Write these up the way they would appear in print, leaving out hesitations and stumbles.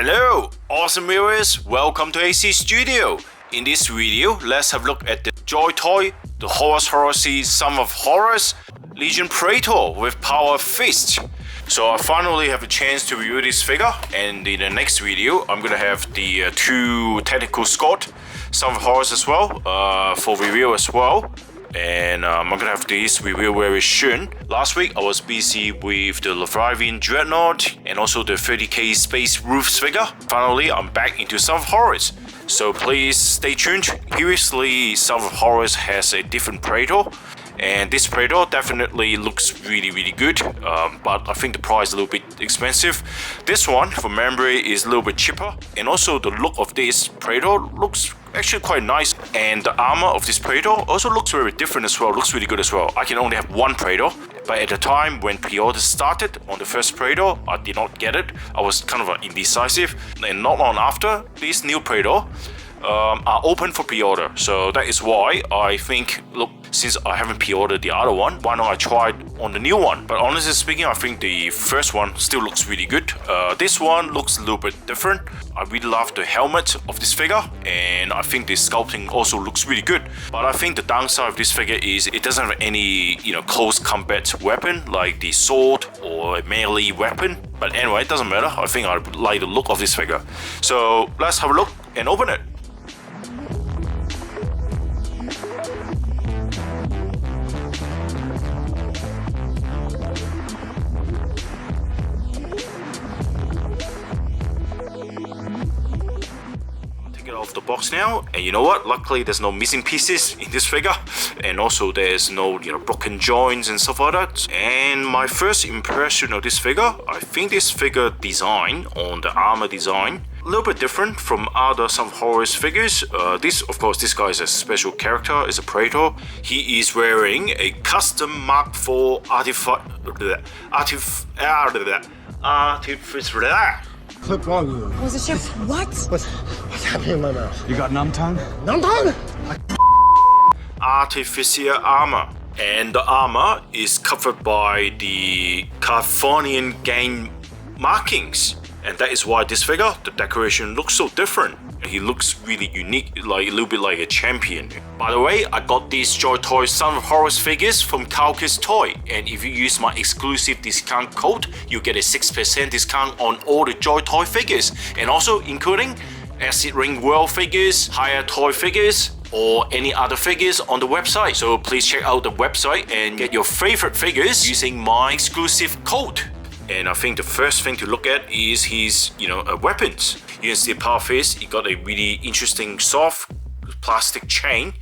Hello, awesome viewers, welcome to AC Studio. In this video, let's have a look at the Joytoy, the Horus Heresy, Sons of Horus, Legion Praetor with Power Fist. So I finally have a chance to review this figure, and in the next video, I'm gonna have the two technical squad, Sons of Horus as well, for review as well. And I'm gonna have this review very soon. Last week I was busy with the Leviathan Dreadnought and also the 30k Space Roofs figure. Finally, I'm back into Sons of Horus. So please stay tuned. Previously, Sons of Horus has a different Praetor, and this Praetor definitely looks really good, but I think the price is a little bit expensive. This one, from memory, is a little bit cheaper, and also the look of this Praetor looks actually quite nice, and the armor of this Praetor also looks very different as well, looks really good as well. I can only have one Praetor, but at the time when pre-order started on the first Praetor, I did not get it. I was kind of indecisive, and not long after, this new Praetor are open for pre-order. So that is why I think, look, since I haven't pre-ordered the other one, why not I try it on the new one? But honestly speaking, I think the first one still looks really good. This one looks a little bit different. I really love the helmet of this figure, and I think the sculpting also looks really good. But I think the downside of this figure is it doesn't have any, close combat weapon like the sword or a melee weapon. But anyway, it doesn't matter. I think I like the look of this figure. So let's have a look and open it. Off the box now, and you know what, luckily there's no missing pieces in this figure, and also there's no broken joints and stuff like that. And my first impression of this figure, I think this figure design on the armor design a little bit different from other Sons of Horus figures. Of course, this guy is a special character, is a Praetor. He is wearing a custom Mark IV Clip on. Was it just what? What's happening in my mouth? You got numb tongue? Numb tongue? Artificial armor, and the armor is covered by the Californian game markings, and that is why this figure, the decoration looks so different. He looks really unique, like a little bit like a champion. By the way, I got these Joytoy Sons of Horus figures from Carcass Toy, and if you use my exclusive discount code, you get a 6% discount on all the Joytoy figures, and also including Acid Ring World figures, higher toy figures, or any other figures on the website. So please check out the website and get your favorite figures using my exclusive code. And I think the first thing to look at is his, weapons. You can see Power Fist. He got a really interesting soft plastic chain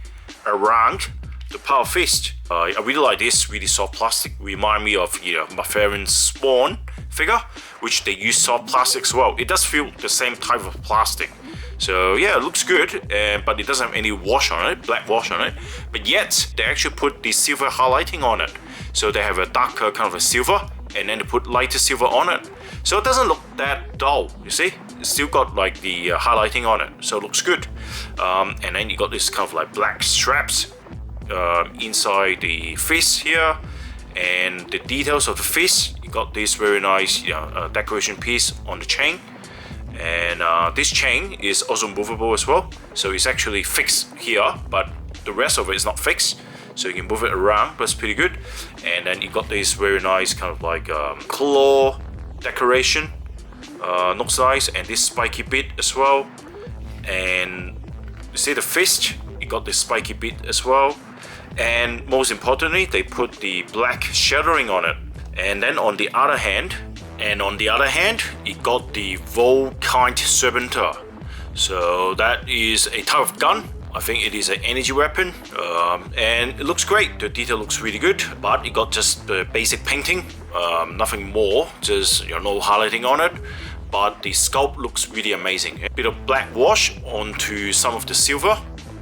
around the Power Fist. I really like this really soft plastic. Remind me of my Farron's Spawn figure, which they use soft plastic as well. It does feel the same type of plastic. So yeah, it looks good, but it doesn't have any wash on it, black wash on it. But yet they actually put the silver highlighting on it. So they have a darker kind of a silver, and then they put lighter silver on it. So it doesn't look that dull, you see? It's still got like the highlighting on it, so it looks good. And then you got this kind of like black straps inside the fist here, and the details of the fist, you got this very nice decoration piece on the chain. And this chain is also movable as well, so it's actually fixed here, but the rest of it is not fixed. So you can move it around, but it's pretty good. And then you got this very nice kind of like claw decoration, looks nice, and this spiky bit as well. And you see the fist, you got this spiky bit as well. And most importantly, they put the black shadowing on it. And then on the other hand, it got the Volkind Serpentor. So that is a type of gun. I think it is an energy weapon, and it looks great. The detail looks really good, but it got just the basic painting, nothing more, just no highlighting on it. But the sculpt looks really amazing. A bit of black wash onto some of the silver,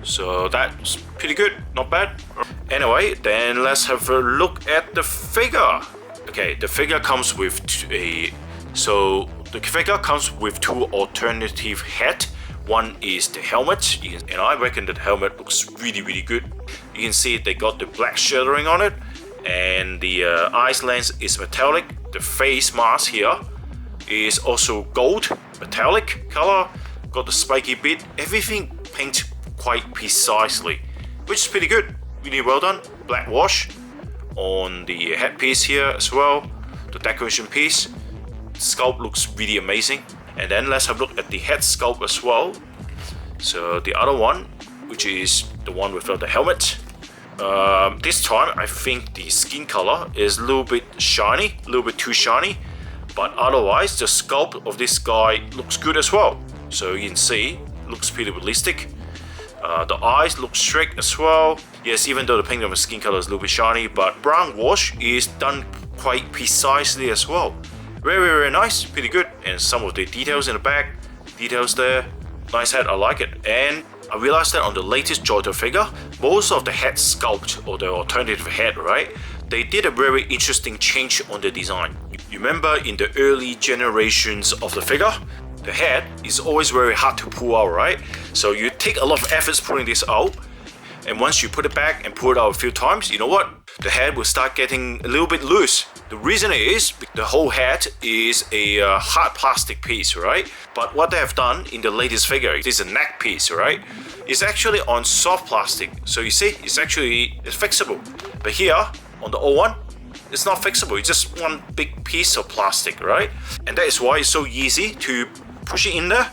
so that's pretty good, not bad. Anyway, then let's have a look at the figure. Okay, the figure comes with two alternative heads. One is the helmet, and I reckon that helmet looks really good. You can see they got the black shadowing on it, and the eyes lens is metallic. The face mask here is also gold, metallic color, got the spiky bit, everything painted quite precisely, which is pretty good, really well done. Black wash on the headpiece here as well, the decoration piece. Sculpt looks really amazing. And then let's have a look at the head sculpt as well. So the other one, which is the one without the helmet. This time I think the skin color is a little bit shiny, a little bit too shiny, but otherwise the sculpt of this guy looks good as well. So you can see, looks pretty realistic. The eyes look straight as well. Yes, even though the paint of the skin color is a little bit shiny, but brown wash is done quite precisely as well. Very nice, pretty good. And some of the details in the back, details there, nice head, I like it. And I realized that on the latest Joytoy figure, most of the head sculpt or the alternative head, right? They did a very interesting change on the design. You remember in the early generations of the figure, the head is always very hard to pull out, right? So you take a lot of efforts pulling this out, and once you put it back and pull it out a few times, you know what? The head will start getting a little bit loose. The reason is the whole head is a hard plastic piece, right? But what they have done in the latest figure, it is a neck piece, right? It's actually on soft plastic. So you see, it's fixable. But here, on the old one, it's not fixable. It's just one big piece of plastic, right? And that is why it's so easy to push it in there,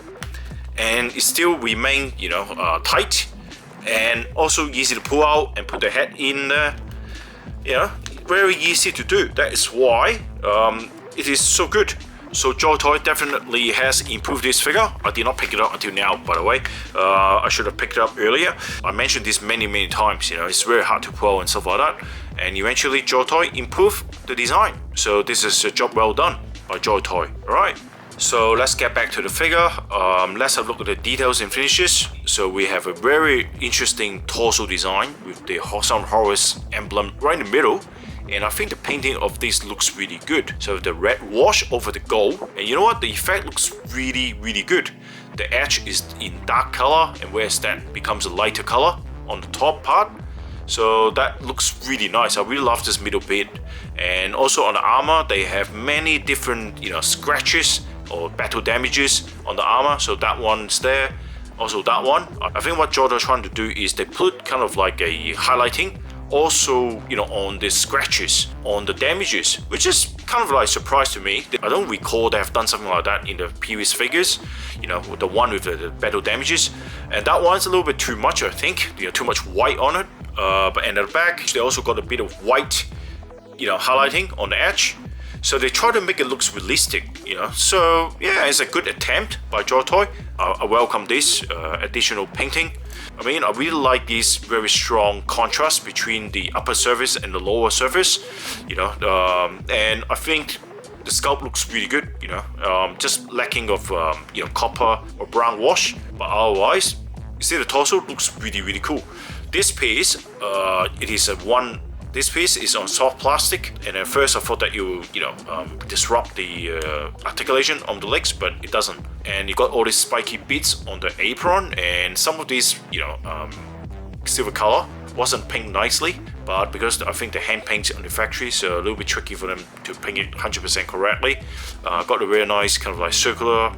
and it still remain, tight, and also easy to pull out and put the head in there. Very easy to do. That is why it is so good. So Joytoy definitely has improved this figure. I did not pick it up until now, by the way. I should have picked it up earlier. I mentioned this many times. It's very hard to pull and stuff like that. And eventually Joytoy improved the design. So this is a job well done by Joytoy. Alright. So let's get back to the figure. Let's have a look at the details and finishes. So we have a very interesting torso design with the Sons of Horus emblem right in the middle. And I think the painting of this looks really good. So the red wash over the gold, and you know what? The effect looks really good. The edge is in dark color, and whereas that becomes a lighter color on the top part. So that looks really nice. I really love this middle bit. And also on the armor, they have many different scratches or battle damages on the armor. So that one's there. Also that one. I think what Joytoy is trying to do is they put kind of like a highlighting also on the scratches on the damages, which is kind of like a surprise to me. I don't recall they have done something like that in the previous figures, with the one with the battle damages, and that one's a little bit too much, I think. Too much white on it. But at the back they also got a bit of white highlighting on the edge, so they try to make it look realistic. So yeah, it's a good attempt by Joytoy. I welcome this additional painting. I mean, I really like this very strong contrast between the upper surface and the lower surface, and I think the sculpt looks really good, just lacking of, copper or brown wash, but otherwise, you see the torso looks really cool. This piece, this piece is on soft plastic, and at first I thought that it would, disrupt the articulation on the legs, but it doesn't. And you got all these spiky bits on the apron, and some of these, silver color wasn't painted nicely, but because I think the hand paints on the factory, so a little bit tricky for them to paint it 100% correctly. Got a very nice kind of like circular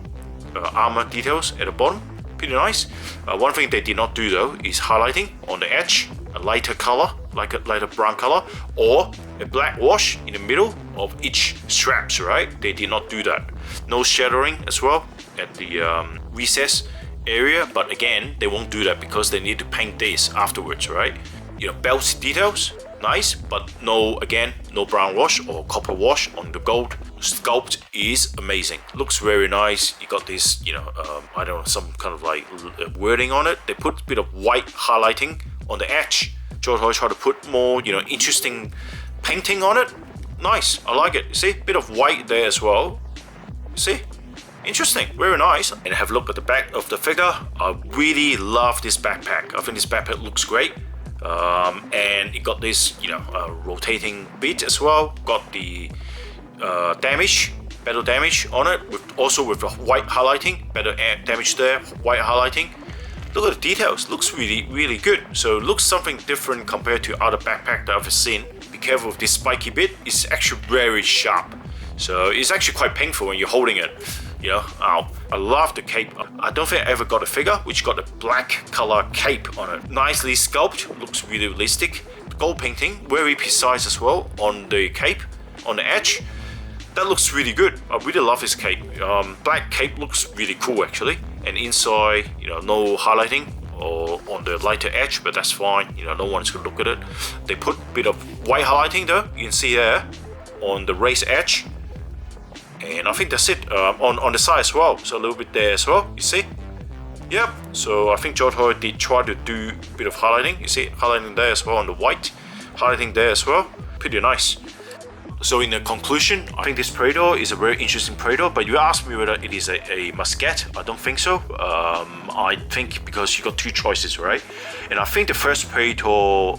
armor details at the bottom, pretty nice. One thing they did not do though is highlighting on the edge, a lighter color, like a lighter brown color, or a black wash in the middle of each straps, right? They did not do that. No shadowing as well at the recess area, but again, they won't do that because they need to paint this afterwards, right? Belt details, nice, but no brown wash or copper wash on the gold. Sculpt is amazing, looks very nice. You got this, I don't know, some kind of like wording on it. They put a bit of white highlighting on the edge. Joytoy try to put more, interesting painting on it. Nice, I like it. See, bit of white there as well. See, interesting, very nice. And have a look at the back of the figure. I really love this backpack. I think this backpack looks great. And it got this, rotating bit as well. Got the battle damage on it, also with the white highlighting, battle damage there, white highlighting. Look at the details, looks really good. So it looks something different compared to other backpack that I've seen. Be careful with this spiky bit, it's actually very sharp. So it's actually quite painful when you're holding it. You know, I love the cape. I don't think I ever got a figure which got a black color cape on it. Nicely sculpted, looks really realistic. Gold painting, very precise as well on the cape, on the edge. That looks really good. I really love this cape. Black cape looks really cool actually. And inside, you know, no highlighting or on the lighter edge, but that's fine. You know, no one's gonna look at it. They put a bit of white highlighting though. You can see there on the raised edge. And I think that's it on the side as well. So a little bit there as well, you see? Yep, so I think Joytoy did try to do a bit of highlighting. You see highlighting there as well on the white. Highlighting there as well. Pretty nice. So in the conclusion, I think this Praetor is a very interesting Praetor, but you asked me whether it is a musket. I don't think so. I think because you got two choices, right? And I think the first Praetor,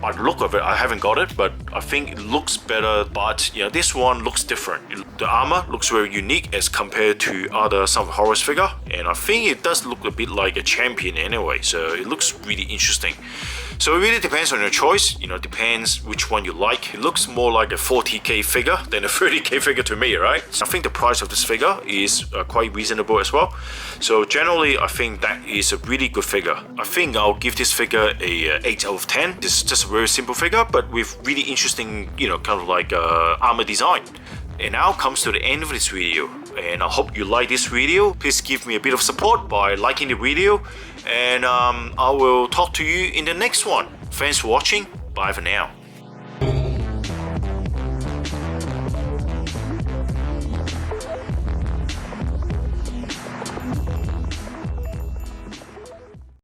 by the look of it, I haven't got it, but I think it looks better. But yeah, this one looks different. The armor looks very unique as compared to other Sons of Horus figure, and I think it does look a bit like a champion anyway. So it looks really interesting. So it really depends on your choice. You know, depends which one you like. It looks more like a 40k figure than a 30k figure to me, right? So I think the price of this figure is quite reasonable as well. So generally, I think that is a really good figure. I think I'll give this figure a 8 out of 10. This is just a very simple figure, but with really interesting, you know, kind of like armor design. And now comes to the end of this video, and I hope you like this video. Please give me a bit of support by liking the video, and I will talk to you in the next one. Thanks for watching. Bye for now.